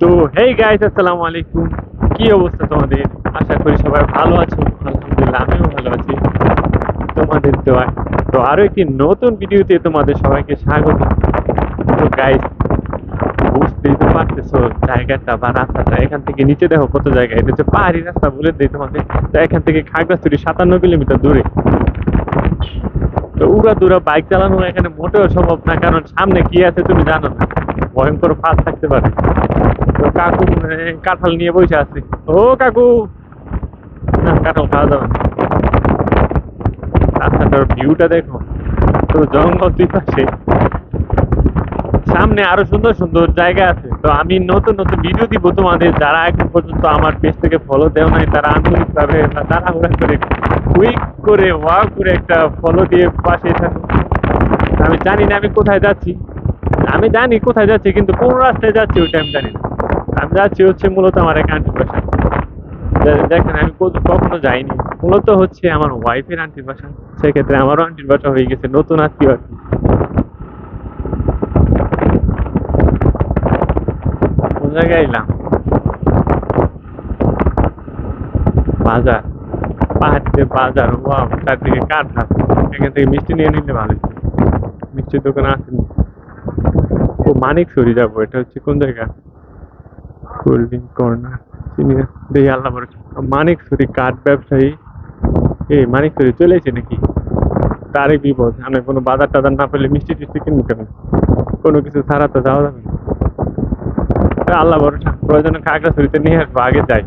তো hey guys, আসসালামু আলাইকুম। কি অবস্থা তোমাদের? আশা করি সবাই ভালো আছো। আলহামদুলিল্লাহ, আমিও ভালো আছি তোমাদের দোয়ায়। তো আরো একটি নতুন ভিডিওতে তোমাদের সবাইকে স্বাগত। তো গাইস, বুঝতেই তো পারতেছো জায়গাটা বা রাস্তাটা। এখান থেকে নিচে দেখো কত জায়গা। এটা হচ্ছে পাহাড়ি রাস্তা, বলে দিই তোমাদের। তো এখান থেকে খাগড়াছড়ি 57 কিলোমিটার দূরে। তো উড়া দুরা বাইক চালানো এখানে মোটেও সম্ভব না, কারণ সামনে কি আছে তুমি জানো না। ভয়ঙ্কর ফাঁদ থাকতে পারে। তো কাকু কাঁঠাল নিয়ে বসে আছে। ও কাকু, না কাঁঠাল খাওয়া যাবে না। রাস্তাটার ভিউটা দেখো, তো জঙ্গল দুই পাশে। সামনে আরো সুন্দর সুন্দর জায়গা আছে। তো আমি নতুন নতুন ভিডিও দিব তোমাদের। যারা এখন পর্যন্ত আমার পেজ থেকে ফলো দেও নাই, তারা আন্তরিকভাবে বা তাড়াহুড়া করে কুইক করে ওয়াও করে একটা ফলো দিয়ে পাশে থাকো। আমি জানি না আমি কোথায় যাচ্ছি। আমি জানি কোথায় যাচ্ছি, কিন্তু কোন রাস্তায় যাচ্ছি ওইটা আমি জানি না। আমি যাচ্ছি হচ্ছে মূলত আমার এক আন্টির বাসা। দেখেন, আমি কখনো যাইনি। মূলত হচ্ছে আমার ওয়াইফের আন্টির বাসা। সেক্ষেত্রে আমারও আন্টির বাসা হয়ে গেছে, নতুন আত্মীয় আর কি। কোন জায়গায় এলাম? বাজার। পাহাড়িতে বাজার, ওয়াও, চারদিকে কাঁঠাল। এখান থেকে মিষ্টি নিয়ে নিলে ভালো হতো। মিষ্টির দোকান আছে। ও মানিকছড়ি যাবো, এটা হচ্ছে কোন জায়গা? Cold drink corner. চিনি না। দেখি আল্লাহ ভরসা। মানিকছড়ি কাঠ ব্যবসায়ী। এই মানিকছড়ি চলে এসে নাকি? তারই বিপদ। আমি কোনো বাজার টাজার না পেলে মিষ্টি টিষ্টি কিনবো কেন? কোনো কিছু ছাড়া তো যাওয়া যাবে না। আল্লাহ ভরসা, প্রয়োজনে খাগড়াছড়িতে নিয়ে আসবো, আগে যাই।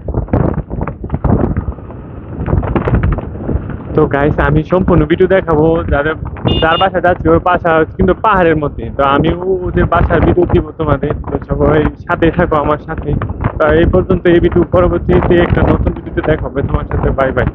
তো গাইস, আমি সম্পূর্ণ ভিডিও দেখাবো। যাদের যার বাসা যাচ্ছি ওর বাসা কিন্তু পাহাড়ের মধ্যে। তো আমি ওদের বাসার ভিডিও দিব তোমাদের। তো সবাই সাথে থাকো আমার সাথে। তো এই পর্যন্ত এই ভিডিও, পরবর্তীতে একটা নতুন ভিডিওতে দেখা হবে তোমার সাথে। Bye bye.